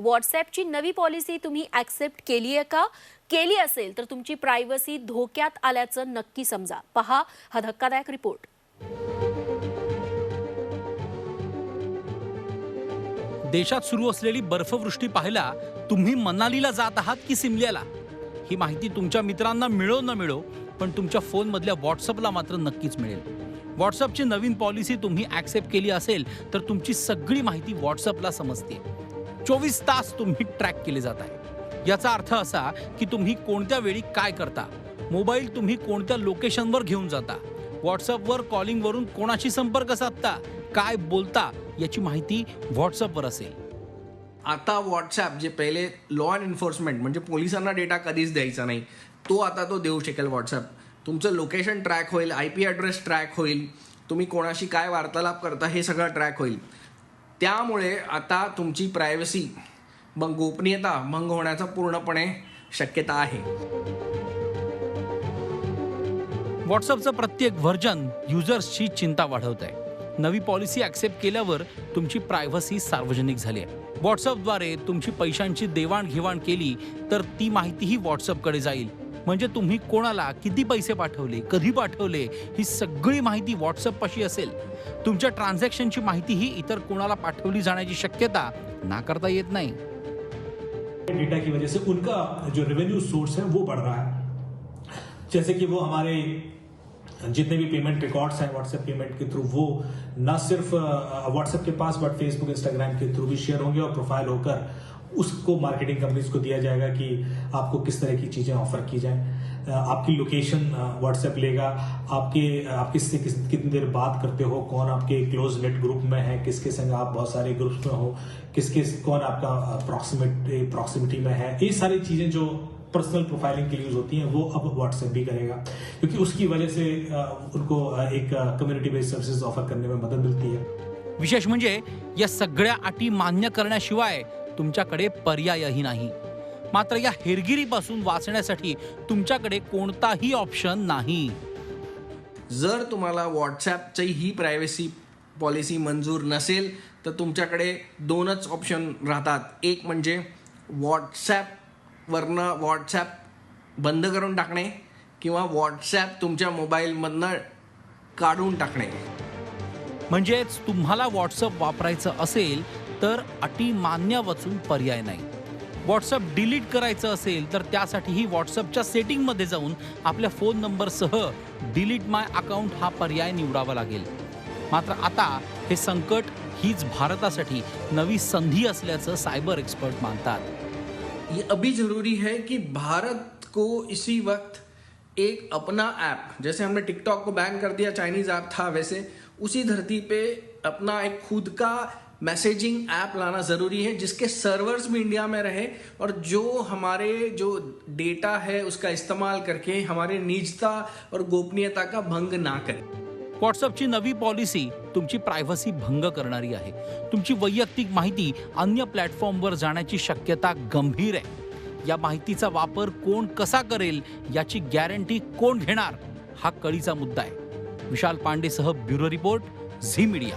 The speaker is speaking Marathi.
व्हॉट्सॲपची नवी पॉलिसी तुम्ही ॲक्सेप्ट केली आहे का? केली असेल तर तुमची प्रायव्हसी धोक्यात आल्याचं नक्की समजा. पहा हा धक्कादायक रिपोर्ट. देशात सुरू असलेली बर्फवृष्टी पाहायला तुम्ही मनालीला जात आहात की सिमल्याला? ही माहिती तुमच्या मित्रांना मिळो न मिळो, पण तुमच्या फोनमधल्या व्हॉट्सअपला मात्र नक्कीच मिळेल. व्हॉट्सअपची नवीन पॉलिसी तुम्ही ॲक्सेप्ट केली असेल तर तुमची सगळी माहिती व्हॉट्सअपला समजते. 24 तास तुम्ही ट्रॅक केले जात आहे. याचा अर्थ असा की तुम्ही कोणत्या वेळी काय करता, मोबाईल तुम्ही कोणत्या लोकेशनवर घेऊन जाता, व्हॉट्सअपवर कॉलिंगवरून कोणाशी संपर्क साधता, काय बोलता याची माहिती व्हॉट्सअपवर असेल. आता व्हॉट्सॲप जे पहिले लॉ अँड एन्फोर्समेंट म्हणजे पोलिसांना डेटा कधीच द्यायचा नाही, तो आता तो देऊ शकेल. व्हॉट्सॲप तुमचं लोकेशन ट्रॅक होईल, IP ॲड्रेस ट्रॅक होईल, तुम्ही कोणाशी काय वार्तालाप करता हे सगळं ट्रॅक होईल. त्यामुळे आता तुमची प्रायव्हसी गोपनीयता भंग होण्याचा पूर्णपणे शक्यता आहे. व्हॉट्सअपचं प्रत्येक व्हर्जन युजर्सची चिंता वाढवत आहे. नवी पॉलिसी ॲक्सेप्ट केल्यावर तुमची प्रायव्हसी सार्वजनिक झाली आहे. व्हॉट्सअपद्वारे तुमची पैशांची देवाणघेवाण केली तर ती माहितीही व्हॉट्सअपकडे जाईल. म्हणजे तुम्ही कोणाला किती पैसे पाठवले, कधी पाठवले, ही सगळी माहिती व्हॉट्सअपपाशी असेल. तुमच्या ट्रान्झॅक्शनची माहितीही इतर कोणाला पाठवली जाण्याची शक्यता नाकारता येत नाही. डेटा की वजह से उनका जो रेवेन्यू सोर्स है वो बढ़ रहा है. जैसे कि वो हमारे जितने भी पेमेंट रिकॉर्ड्स हैं व्हाट्सएप पेमेंट के थ्रू, वो न सिर्फ WhatsApp K pass but Facebook Instagram K through भी शेयर होंगे और प्रोफाइल होकर उसको मार्केटिंग कंपनीज को दिया जाएगा कि आपको किस तरह की चीज़ें ऑफर की जाएं. आपकी लोकेशन व्हाट्सएप लेगा, आप किससे कितनी देर बात करते हो, कौन आपके क्लोज नेट ग्रुप में है, किसके संग आप बहुत सारे ग्रुप्स में हो, कौन आपका प्रॉक्सिमिटी में है, ये सारी चीज़ें जो पर्सनल प्रोफाइलिंग के लिए यूज होती हैं वो अब व्हाट्सएप भी करेगा, क्योंकि उसकी वजह से उनको एक कम्युनिटी बेस्ड सर्विसेज ऑफर करने में मदद मिलती है. विशेष म्हणजे या सगळ्या अटी मान्य करण्याशिवाय तुमच्याकडे पर्यायही नाही. मात्र या हेरगिरीपासून वाचण्यासाठी तुमच्याकडे कोणताही ऑप्शन नाही. जर तुम्हाला व्हॉट्सॲपची ही प्रायव्हसी पॉलिसी मंजूर नसेल तर तुमच्याकडे दोनच ऑप्शन राहतात. एक म्हणजे व्हॉट्सॲपवरनं व्हॉट्सॲप बंद करून टाकणे किंवा व्हॉट्सॲप तुमच्या मोबाईलमधनं काढून टाकणे. म्हणजेच तुम्हाला व्हॉट्सअप वापरायचं असेल तर अटी मान्य वाचून पर्याय नाही. व्हॉट्सअप डिलीट करायचं असेल तर त्यासाठीही व्हॉट्सअपच्या सेटिंगमध्ये जाऊन आपल्या फोन नंबरसह डिलीट माय अकाउंट हा पर्याय निवडावा लागेल. मात्र आता हे संकट हीच भारतासाठी नवी संधी असल्याचं सायबर एक्सपर्ट मानतात. ये अभी ज़रूरी है कि भारत को इसी वक्त एक अपना ऐप, जैसे हमने टिकटॉक को बैन कर दिया, चाइनीज़ ऐप था, वैसे उसी धरती पे अपना एक खुद का मैसेजिंग ऐप लाना ज़रूरी है जिसके सर्वर्स भी इंडिया में रहे और जो हमारे जो डेटा है उसका इस्तेमाल करके हमारे निजता और गोपनीयता का भंग ना करे. व्हॉट्सअपची नवी पॉलिसी तुमची प्रायव्हसी भंग करणारी आहे. तुमची वैयक्तिक माहिती अन्य प्लॅटफॉर्मवर जाण्याची शक्यता गंभीर आहे. या माहितीचा वापर कोण कसा करेल याची गॅरंटी कोण घेणार हा कळीचा मुद्दा आहे. विशाल पांडेसह ब्युरो रिपोर्ट, झी मीडिया.